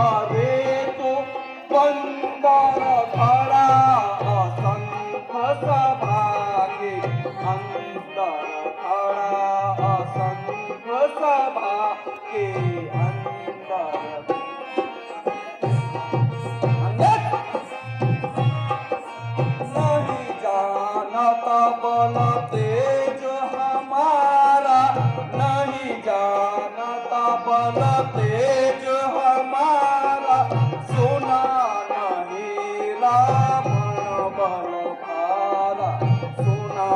अरे तू बंदर खड़ा असंख सभा के अंदर खड़ा असंख सभा के अंदर नहीं जानता बल तेज हमारा नहीं जानता बल तेज हमारा सुना नहीं रावण बल भारा सुना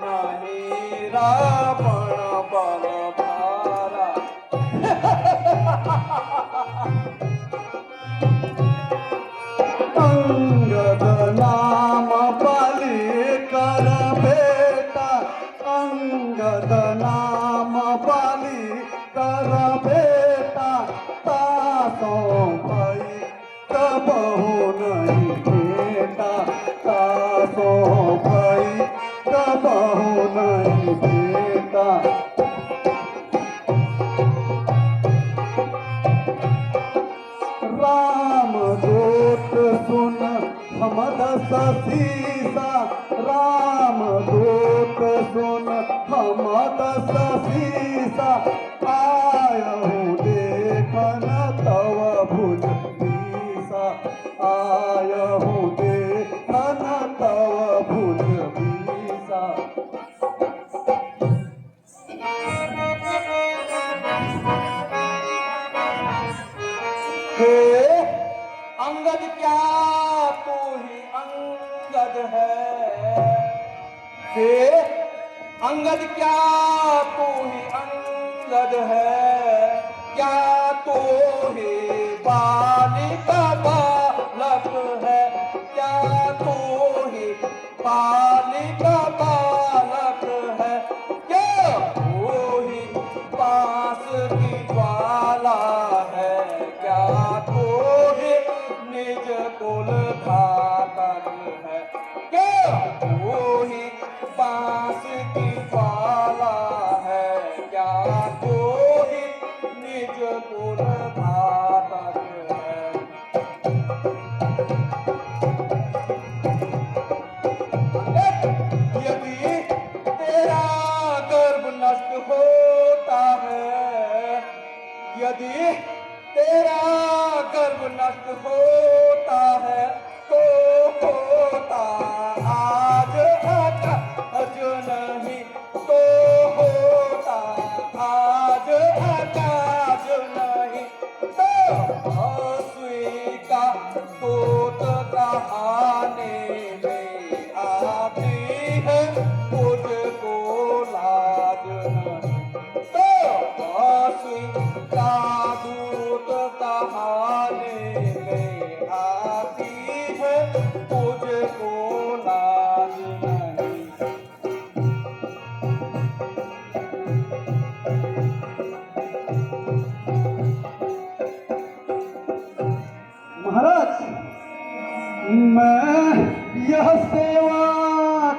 नहीं रावण बल भारा अंगद नाम बलि कर बेटा अंगद नाम बलि कर बेटा तासों भई कबहु नहीं बेटा तासों भई कबहु नहीं बेटा राम दूत सुन हमद सीसा राम दूत सुन हमद सीसा आयहूँ देखन तव भुज बीसा आयहूँ देखन तव भुज बीसा हे अंगद क्या तू ही अंगद है हे अंगद क्या तू ही अंगद है क्या तू ही बालिका बालक है क्या तू ही बालिका बालक है क्या तू ही पास की ज्वाला है क्या तू ही निज कुल घातक है क्या तू ही पास की ज्वाला है क्या तू ही निज कुल घातक है यदि तेरा गर्भ नष्ट होता है यदि तेरा गर्भ नष्ट होता है तो होता आज अकाज नहीं तो होता आज अकाज नहीं तो सुई का दूत कहाने में आती है मुझको लाज नहीं तो सुई का दूत कहाने में आती है मुझको लाज नहीं महाराज मैं यह सेवा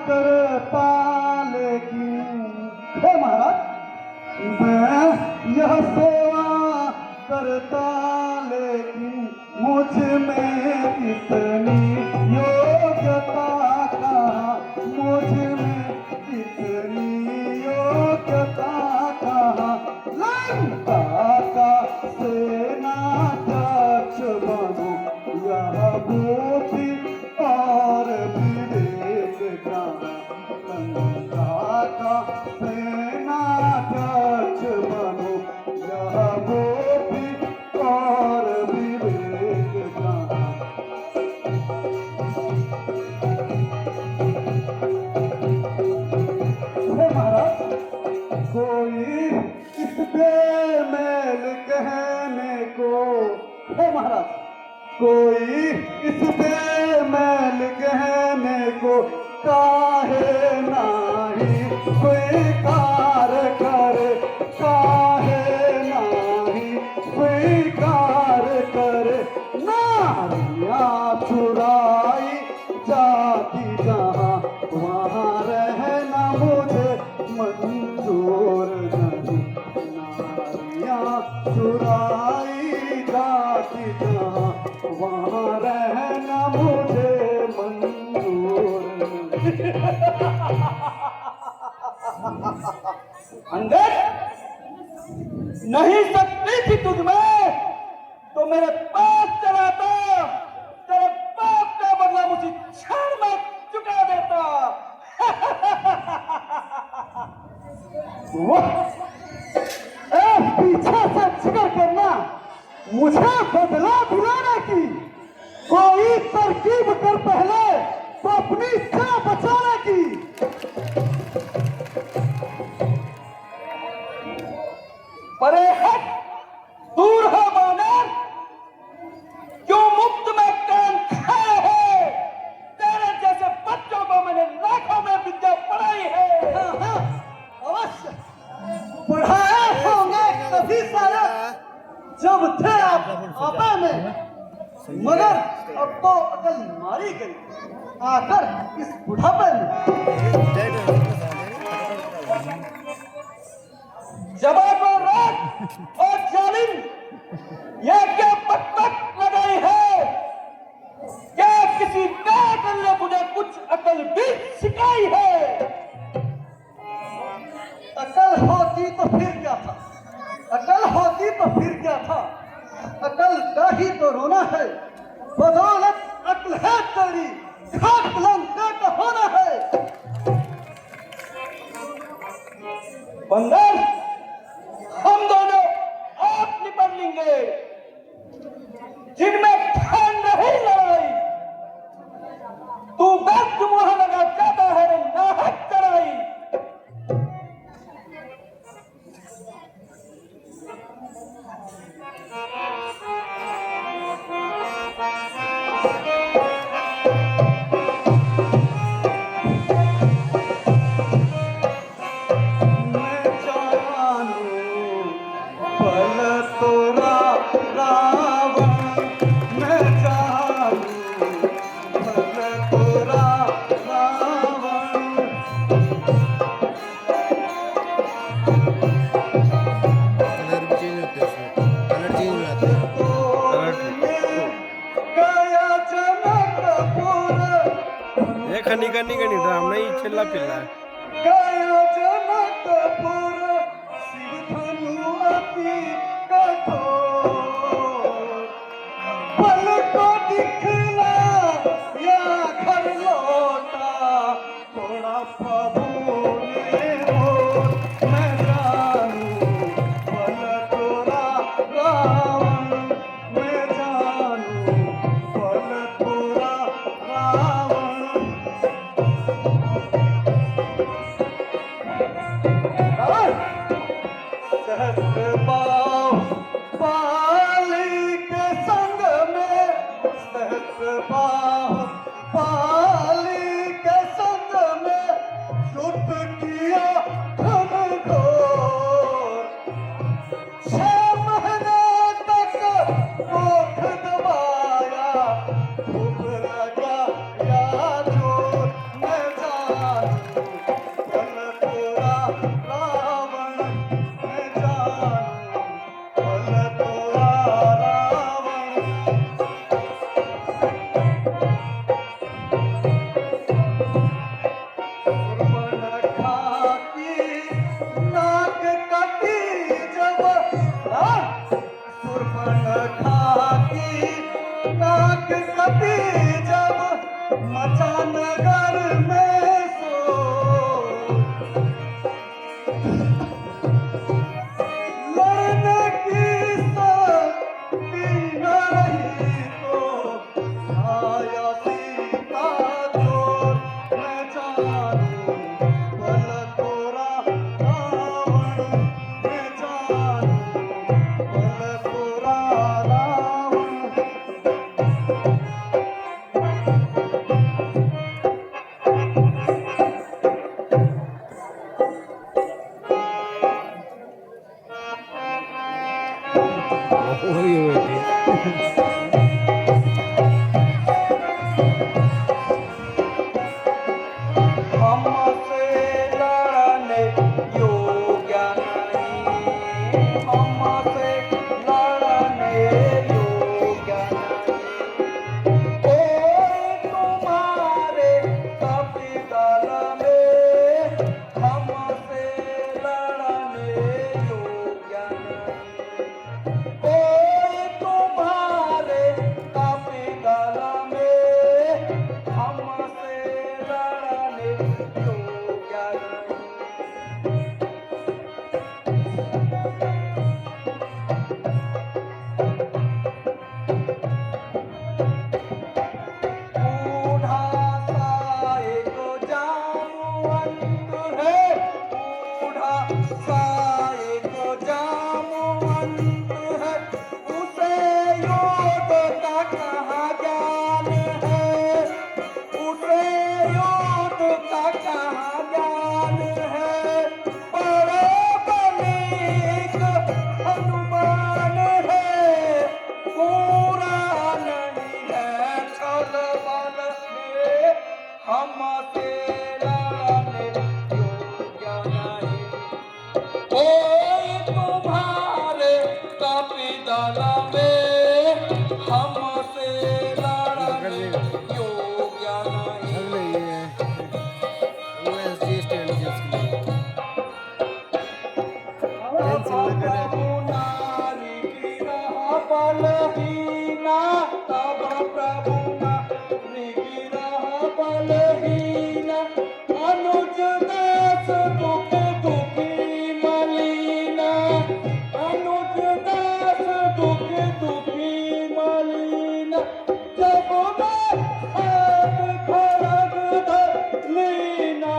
करता लेकिन हे महाराज मैं यह सेवा करता लेकिन मुझ में इतनी योग्यता कहाँ मुझ में इतनी योग्यता कहाँ लंका का सेनाध्यक्ष बनो यह बुद्धि और विवेक कहाँ लंका का सेनाध्यक्ष बनो यह बुद्धि और विवेक कहाँ हे महाराज कोई इस बेमेल कहने को हे महाराज कोई इस बेमेल कहने को काहे नाही स्वीकार करे काहे नाही स्वीकार करे नारियां चुराई जाती जहाँ वहाँ रहना मुझे मंजूर नहीं नारियां चुराई गाती जहाँ वहाँ रहना मुझे मंजूर। अंगद नहीं सकती थी तुझमें तो मेरे पास चला था, तेरे पाप का बदला मुझे क्षण में चुका देता। वाह! पीछे से जिक्र करना, मुझे बदला दिलाने की कोई तरकीब कर पहले तो अपनी जान बचाने की। परे हट, दूर हो बानर, क्यों मुफ्त में कान खाए है? तेरे जैसे बच्चों को मैंने लाखों में विद्या पढ़ाई है। अवश्य पढ़ाए होंगे कभी शायद जब थे आप आपा में, मगर अब तो अकल मारी गई आकर इस बुढ़ापे में। जवाब और रात और जालिम, यह क्या बकबक लगाई है? क्या किसी कातिल ने तुझे कुछ अकल भी सिखाई है? अकल होती तो फिर क्या था, अकल होती तो फिर क्या था, अकल का ही तो रोना है। बदौलत अकल है तेरी, खाक लंका का होना है। बंदर, हम दोनों आप निपट लेंगे, जिनमें ठान नहीं लड़ाई। तू व्यर्थ मुँह लगा जाता है रे नाहक चढ़ाई। मैं जानू पल तोरा रावण, मैं जानू पल तोरा रावण। कलर भी चेंज होते हैं इसमें, कलर चेंज हो जाते हैं। गया जनकपुर, ये खनी करनी करनी ड्राम नहीं चिल्ला पिल्ला गया जनकपुर, शिव धनु अति कठोर। पल को दिखला या घर लौटा, थोड़ा प्रभु ने मोर। मैं जानू पल तोरा रावण, मैं जानू पल तोरा रावण। सहस्त्र बाहु पाली के संग में, सहस्त्र बाहु पाली के संग में, युद्ध किया घनघोर। 6 महीने तक कोख दबाया, खूब लगाया जोर। मैं जानू पल तोरा रावण, मैं जानू पल तोरा रावण। सुर्पनखा की नाक कटी जब, सुर्पनखा की नाक कटी जब, मचा नगर में शोर। लड़ने की शक्ति न रही तो आया सीता चोर। मैं जानू पल तोरा रावण, मैं जानू पल तोरा रावण। वही वही हमसे लड़ने योग्य नहीं, हमसे लड़ने कहाँ ज्ञान है, उसे युद्ध का कहाँ ज्ञान है। बड़े बलिक हनुमान है, पूरा नहीं है छल बल में, हमसे लड़ने योग्य नहीं। कोई तुम्हारे कपिदल में, हमसे लड़ने योग्य नहीं। अगले ये वो एसजी स्टैंड जिसके लिए फेंसिंग लगा है। नारी गिरह बलहीना, तब प्रभु नारी गिरह बलहीना। अनुज दास दुख दुखी मलिना, अनुज दास दुख दुखी मलिना। जब मैं हाथ खड़ग धलीना,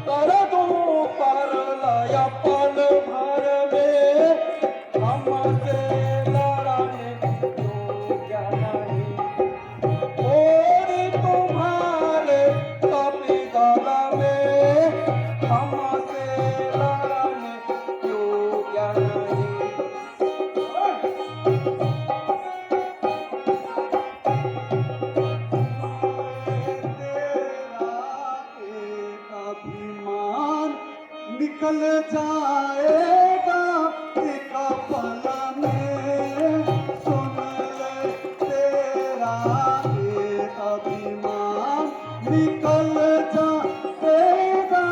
कर दूं पर लय पल भर में, हमसे लड़ने योग्य नहीं। और तुम्हारे कपिदल में, हमसे लड़ने योग्य नहीं। तेरा एक अभिमान निकल जाएगा एक पल में। सुन ले तेरा एक अभिमान निकल जाएगा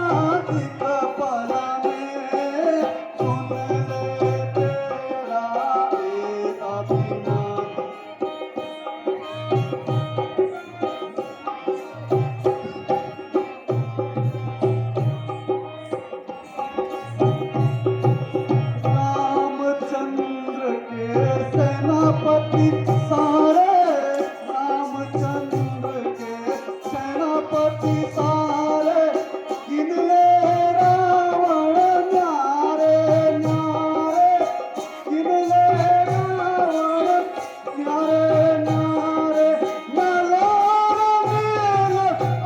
एक पल में। सुन ले तेरा एक अभिमान। रामचंद्र के सेनापति सारे, रामचंद्र के सेनापति सारे, गिन ले रावण न्यारे न्यारे, गिन ले रावण न्यारे न्यारे। नलार मेल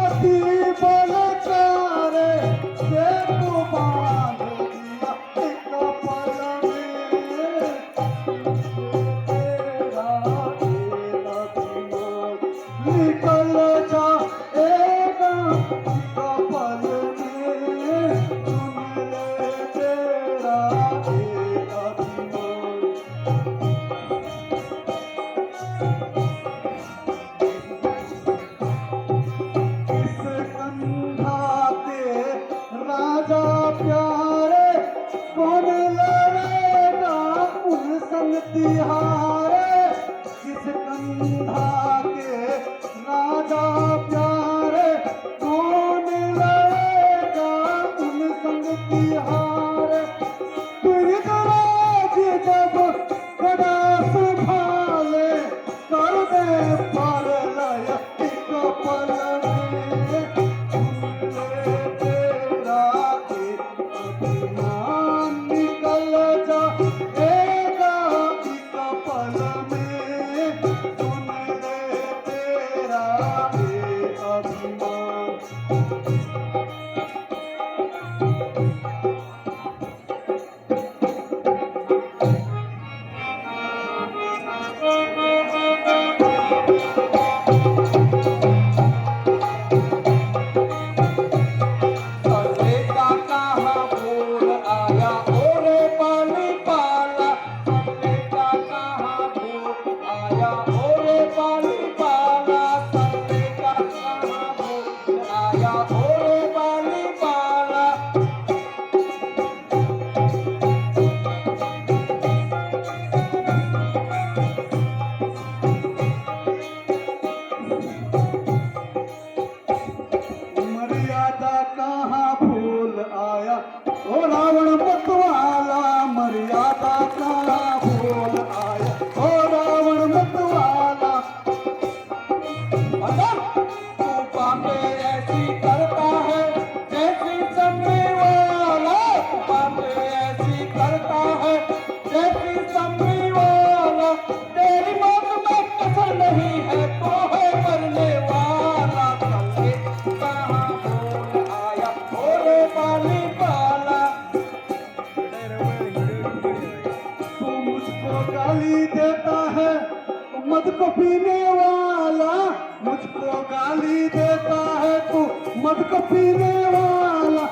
अति बलचारे, सेतु बांध दिया एक पल में। तेरा एक अभिमान निकल जाएगा एक पल में। सुन ले तेरा एक अभिमान। किस कंधा के राजा प्यारे, कौन लड़ेगा उन संग तिहारे। किस कंधा के राजा नहीं है तो है मरने वाला। चले कहाँ बोल आया ओरे पाली पाला। तू मुझको गाली देता है मद को पीने वाला, मुझको गाली देता है तू मद को पीने वाला।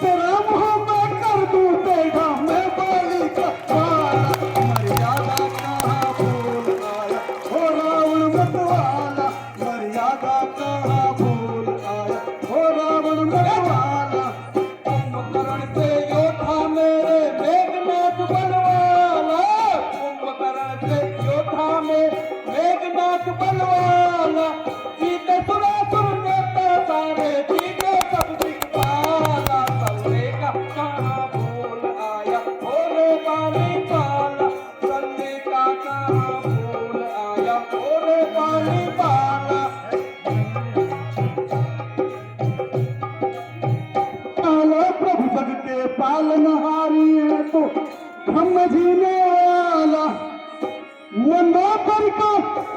तेरा मुंह मैं कर दूं टेढ़ा मैं बाली का वाला। मर्यादा कहाँ भूल आया हो रावण मत वाला, मर्यादा कहाँ भूल आया हो रावण मत वाला। कुंभकर्ण से योद्धा मेरे मेघनाथ बलवाला। कुंभकर्ण से योद्धा में मेघनाथ बलवाला। जीते सुरासुर नेता सारे जीते सब दिखपाला। सल्ले का कहाँ भूल आया ओरे पाली पाला। सल्ले का कहाँ भूल आया ओरे पाली पाला। पाला प्रभु जग के पालनहारी है तो हम जीने वाला। मना कर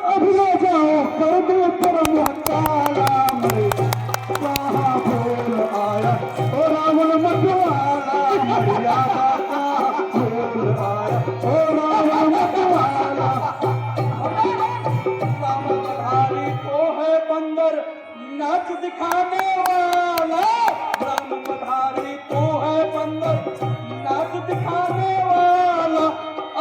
अभी न जाओ कर दो परम काला। मैं कहाँ भूल आया ओ रावण मत वाला, मर्यादा कहाँ भूल आया ओ रावण मत वाला। ब्रह्मधारी तो है बंदर नाच दिखाने वाला। ब्रह्मधारी तो है बंदर नाच दिखाने वाला।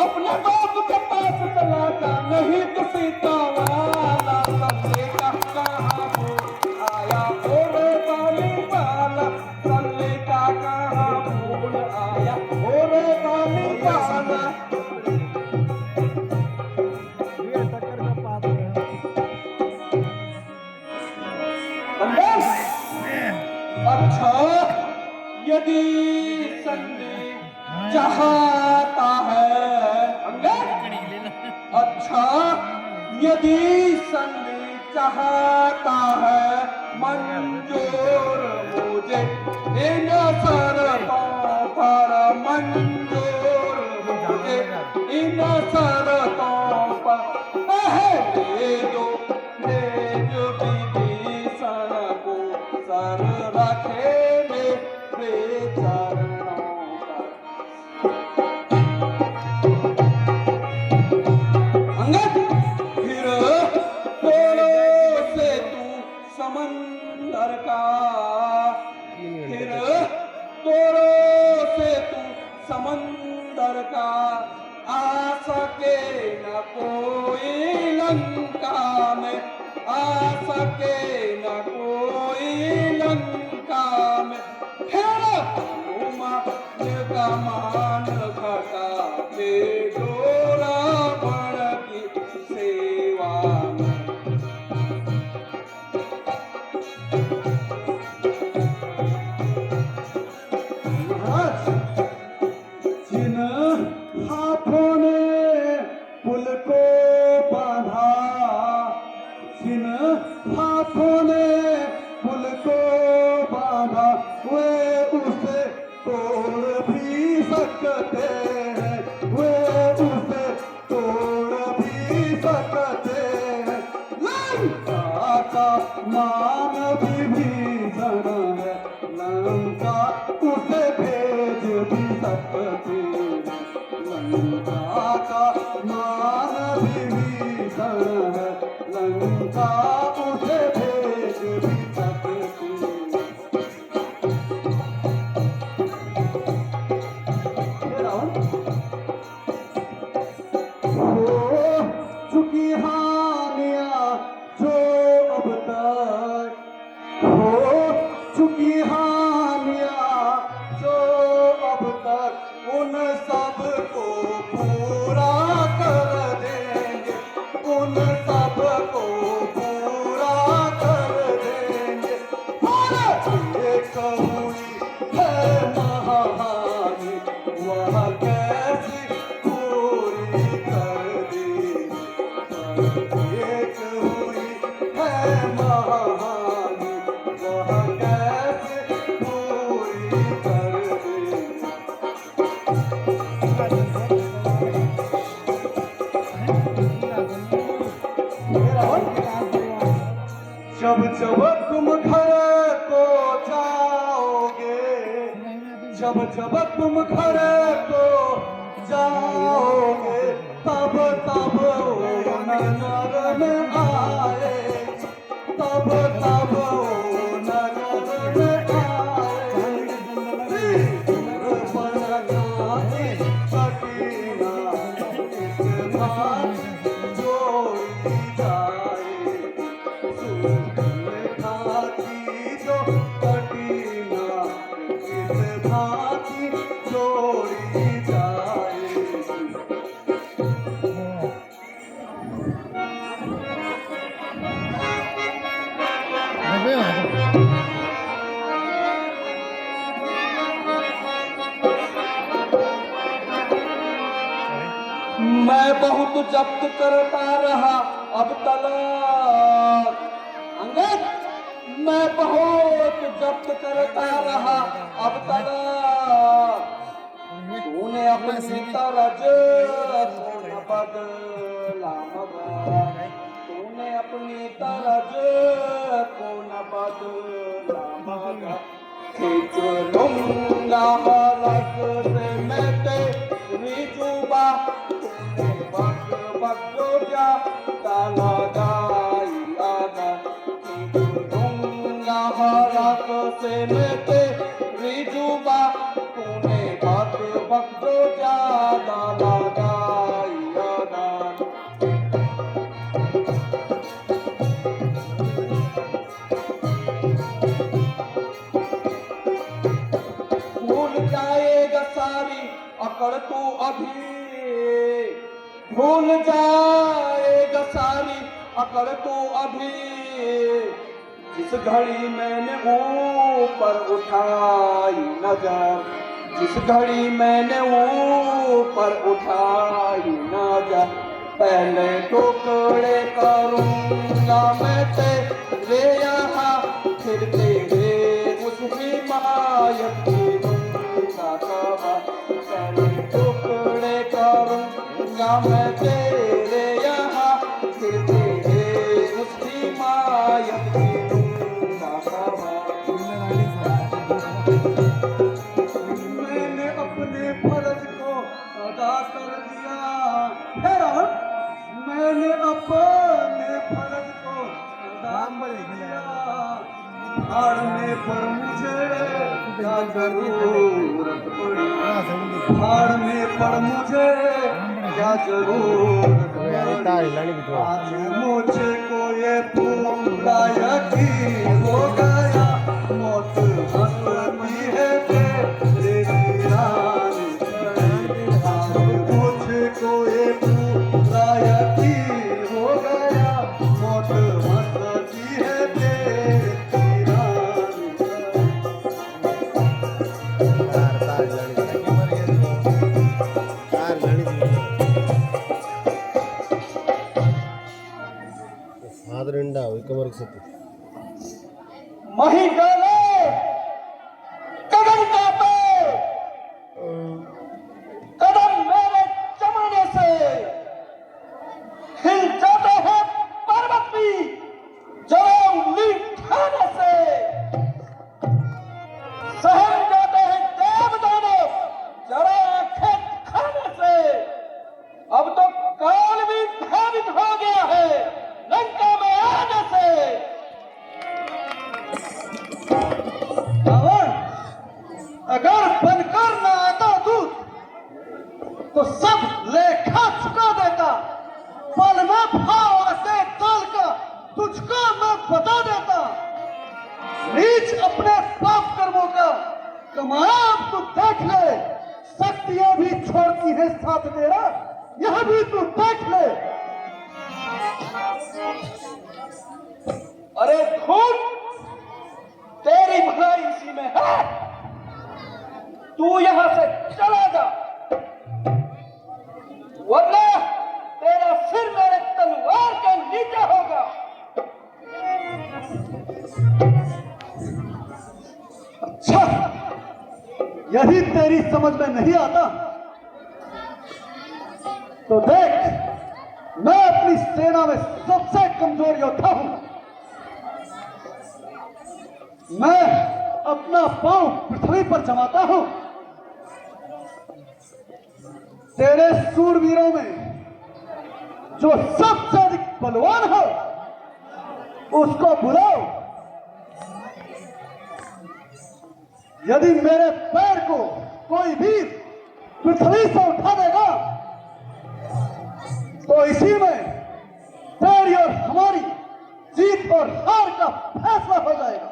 अपने बाप के पास चला जा नहीं तो सीता वाला। सल्ले का कहाँ भूल आया ओरे पाली पाला। सल्ले का कहाँ भूल आया ओरे पाली पाला। अच्छा यदि संदेह चाहता है अच्छा यदि संदेह चाहता है मंजूर मुझे इन शर्तों पर। मंजूर मुझे इन शर्तों पर। पहले दो भेज विभीषण को सर रखे मेरे चरणों पर। अंगद फिर तोड़ो से तू समंदर का। फिर तोड़ो से तू समंदर का। आ सके न कोई लंका में। आ सके न कोई लंका में। फिर हनुमान का मान घटा के डोरा बड़ की सेवा में। महाराज जिन हाथों ने पुल को बांधा, जिन हाथों ने पुल को बांधा वे उसे तोड़ भी सकते हैं। वे उसे तोड़ भी सकते हैं। लंका का मान विभीषण है, लंका उसे भेज भी सकते हैं। लंका का मान विभीषण है, लंका उसे भेज भी सकते हैं। हे रावण, हो चुकी हानियां जो अब तक, हो चुकी हानियां जो अब तक उन सब को पूरा कर देंगे। उन सब को पूरा कर देंगे। और एक हुई है महाहानि वह कैसी पूरी कर देंगे। एक हुई है महाहानि वह कैसे पूरी कर देंगे। मेरा जब जब तुम घर को जाओगे, जब जब तुम घर को जाओगे, तब तब वो नजर में आए, तब तब वो नजर में आए। दूर पड़ना कटीना इस बात जोड़ी जाए, सूरज खाती जो कटीना इस भांति जोड़ी जाए। मैं बहुत जब्त करता रहा अब तलक अंगद, मैं बहुत जब्त करता रहा अब तलक। तूने अपनी तरज को न बदला मगर, तूने अपनी तरज को न बदला मगर। खींच लूंगा हलक से मैं तेरी जुबा, तूने बक बक जो जा ताला गाई आगा। खींच लूंगा हलक से मैं तेरी जुबा, तूने बक बक जो जा ताला गाई आगा। भूल जाएगा सारी अकड़ तू अभी, भूल जाएगा सारी अकड़ तू अभी। जिस घड़ी मैंने ऊपर उठाई नजर, जिस घड़ी मैंने ऊपर उठाई नजर, पहले टुकड़े करूंगा मैं तेरे यहाँ, फिर तेरे उस हिमायत की दूंगा कबा। पहले टुकड़े करूंगा मैं तेरे यहाँ, फिर तेरे उस हिमायत की दूंगा कबा। मैंने अपने फर्ज को अदा कर दिया, हैरान, मैंने अपने फर्ज को अदा कर दिया। भाड़ने पर मुझे क्या जरूरत पड़ी, भाड़ने पर मुझे क्या जरूरत पड़ी। आज मुझे को ये पूरा यकीन हो गया, मौत हंसती है तेरे वीराने पर। आज मुझको ये पूरा यकीन हो गया, मौत हंसती है तेरे वीराने ಆದ್ರಿಂದ ಕಮರ್ಗೆ ಸತ್ತು मही डाले कदम कापे, कदम मेरे जमाने से हिल जाते हैं पर्वत भी जरा उंगली उठाने से। सहम जाते हैं देवदानव जरा आंखें खाने से। अब तो काल भी भ्रमित हो गया है लंका में आने से। रावण अगर बनकर न आता दूत तो सब लेखा चुका देता। पल में भाव आते तल का तुझको मैं बता देता। नीच अपने पाप कर्मों का कमाया अब तू देख ले, शक्तियां भी छोड़ती है साथ तेरा, यह भी तू देख ले। अरे खून तेरी भलाई इसी में है, तू यहां से चला जा वरना तेरा सिर मेरे तलवार के नीचे होगा। अच्छा, यही तेरी समझ में नहीं आता तो देख, मैं अपनी सेना में सबसे कमजोर योद्धा हूं। मैं अपना पांव पृथ्वी पर जमाता हूं। तेरे सूरवीरों में जो सबसे अधिक बलवान हो उसको बुलाओ। यदि मेरे पैर को कोई वीर पृथ्वी से उठा देगा तो इसी में तेरी और हमारी जीत और हार का फैसला हो जाएगा।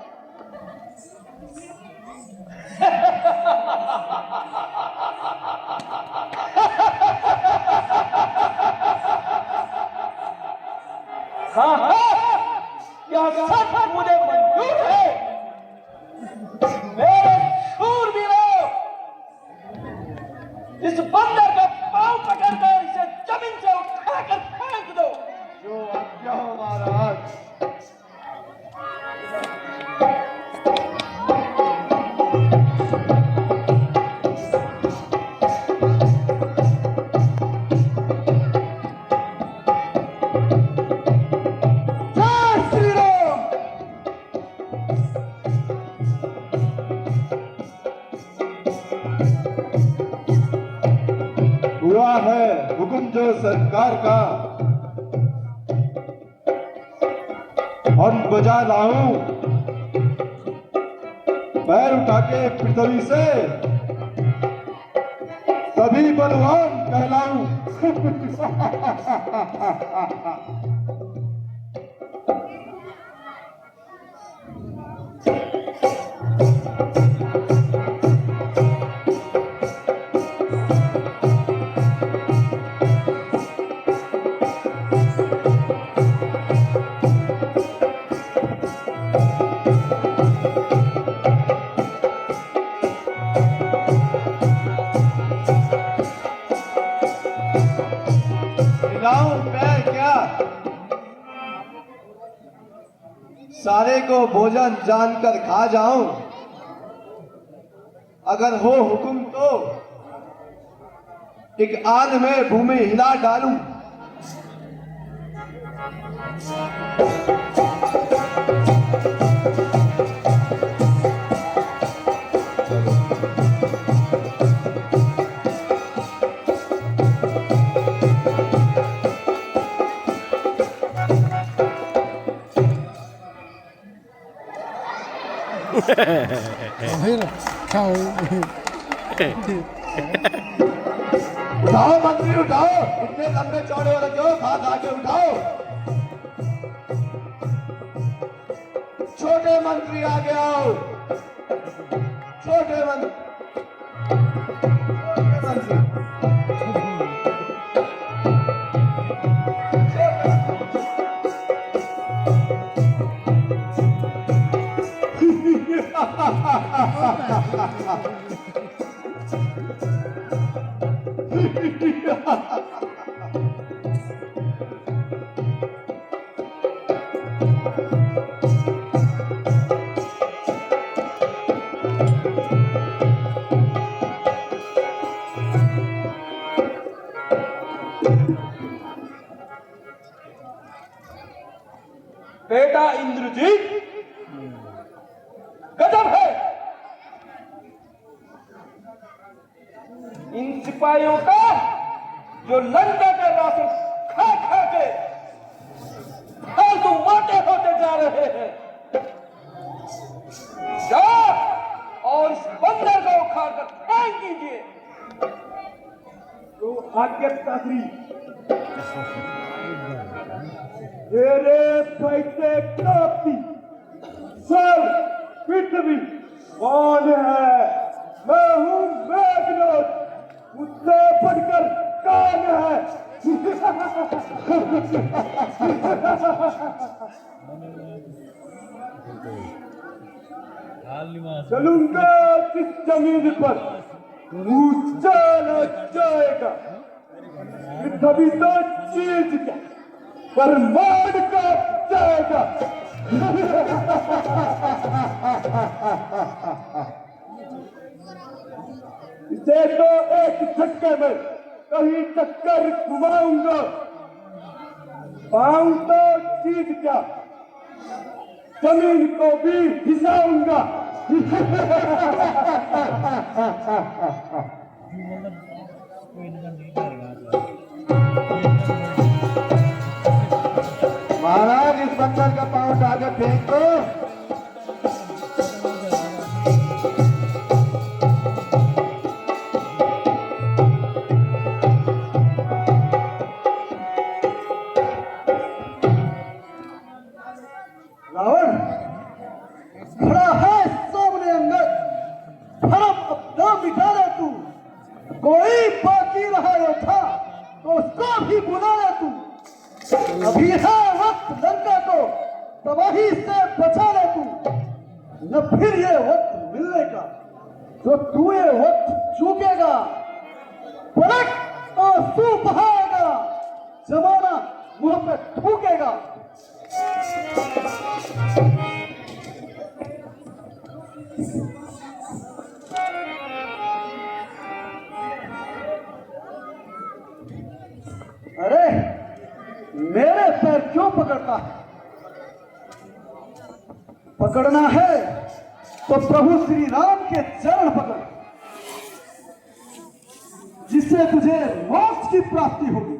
हाँ हाँ, यह सब मुझे मंजूर है। मेरे शूरवीरों, इस बंदर का पांव पकड़कर इसे जमीन से उठाकर फेंक दो। जो आज्ञा हो महाराज। जय श्री राम। हुआ है हुक्म जो सरकार का, हम बजा लाऊं पैर उठा के पृथ्वी से, तभी बलवान कहलाऊं। हिलाऊं पैर क्या, सारे को भोजन जानकर खा जाऊं। अगर हो हुक्म तो एक आन में भूमि हिला डालूं। उठाओ मंत्री उठाओ, इतने लंबे चौड़े वाले क्यों, हाथ आगे उठाओ। छोटे मंत्री आगे आओ। छोटे मंत्री बेटा इंद्रजीत, गजब है। इन सिपाहियों का जो लंका का राशन खा खा के फालतू मोटे होते जा रहे हैं, जाओ और इस बंदर को उखाड़ कर फेंक दीजिए। तो आज्ञाकारी तेरे पैसे काफी सर पृथ्वी कौन है? मैं हूँ मेघनाथ, मुझसे बढ़कर कौन है? चलूंगा किस जमीन पर ऊंचा न जाएगा। पृथ्वी तो चीज क्या बर्बाद का जाएगा। इसे तो एक झटके में कहीं चक्कर घुमाऊंगा। पाऊं तो चीज क्या जमीन को भी हिसाऊंगा। महाराज इस बंदर का पांव उठा के फेंक दो। रावण खड़ा है सामने अंगद, धर्म अपना मिटा ले तू। कोई बाकी रहा योद्धा तो उसको भी बुला ले तू। अभी है वक्त लंका को तबाही से बचा ले तू। न फिर ये वक्त मिलने का जो तू ये वक्त चूकेगा। पलट और तू बहाएगा, जमाना मुंह पे थूकेगा। अरे मेरे पैर क्यों पकड़ता है? पकड़ना है तो प्रभु श्री राम के चरण पकड़, जिससे तुझे मोक्ष की प्राप्ति होगी।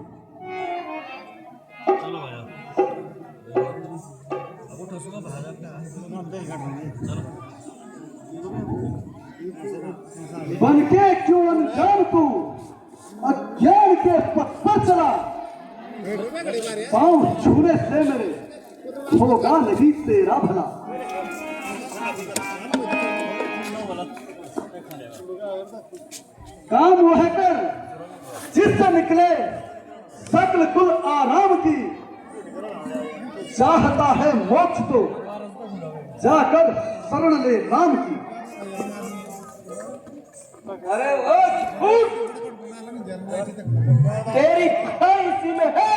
बन के क्यों अनजान तू अज्ञान के पथ पर चला। पांव छूने से मेरे होगा नहीं तेरा भला। काम वह कर जिससे निकले सकल कुल आराम की। चाहता है मोक्ष तो जाकर शरण ले राम की। अरे वो झूठ, तेरी खाई इसी में है।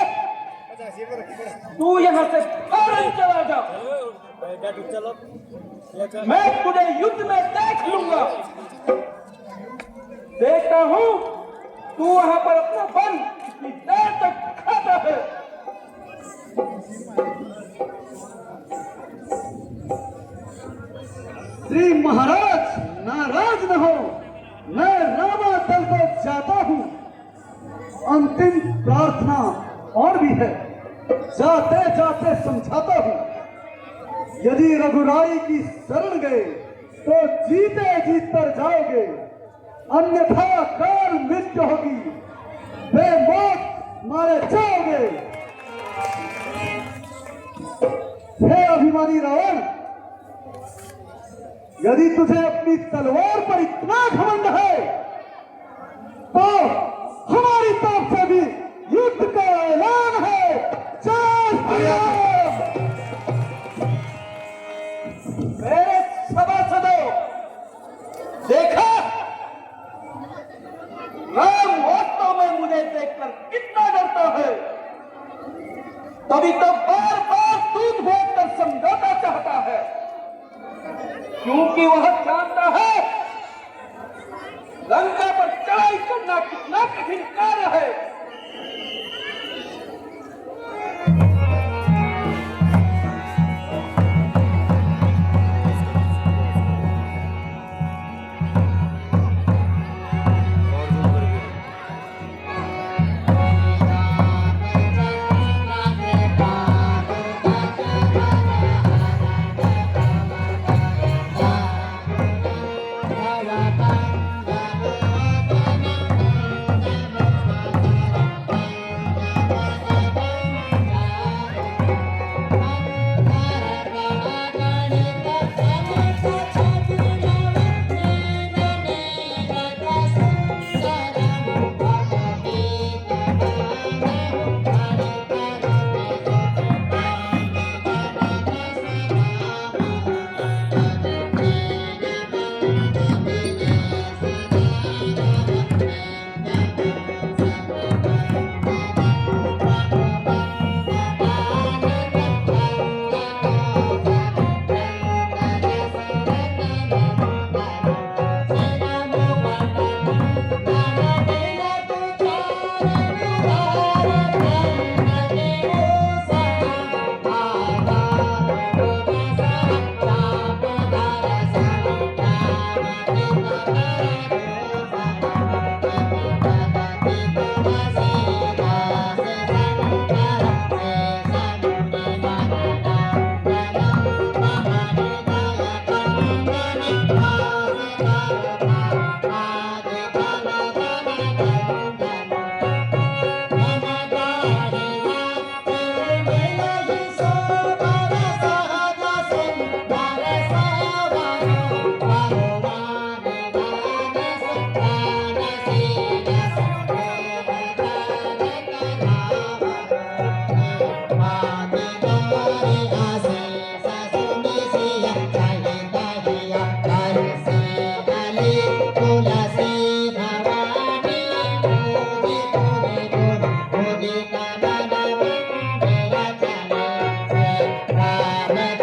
तू यहाँ से फौरन चला जा। मैं तुझे युद्ध में देख लूंगा। देखता हूँ तू वहां पर अपना बल कितनी देर तक खाता है। श्री महाराज नाराज न हो, मैं रामा दल को जाता हूँ। अंतिम प्रार्थना और भी है, जाते जाते समझाता हूँ। यदि रघुराई की शरण गए तो जीते जीत पर जाओगे, अन्यथा काल मृत्यु होगी, बेमौत मारे जाओगे। हे अभिमानी रावण, यदि तुझे अपनी तलवार पर इतना घमंड है तो हमारी तरफ से भी युद्ध का ऐलान है। जय श्री राम। मेरे सभासदों, देखा राम वास्तव में मुझे देखकर कितना डरता है। तभी तो बार बार दूध भेजकर समझौता चाहता है, क्योंकि वह जानता है लंका पर चढ़ाई करना कितना कठिन कार्य है। मैं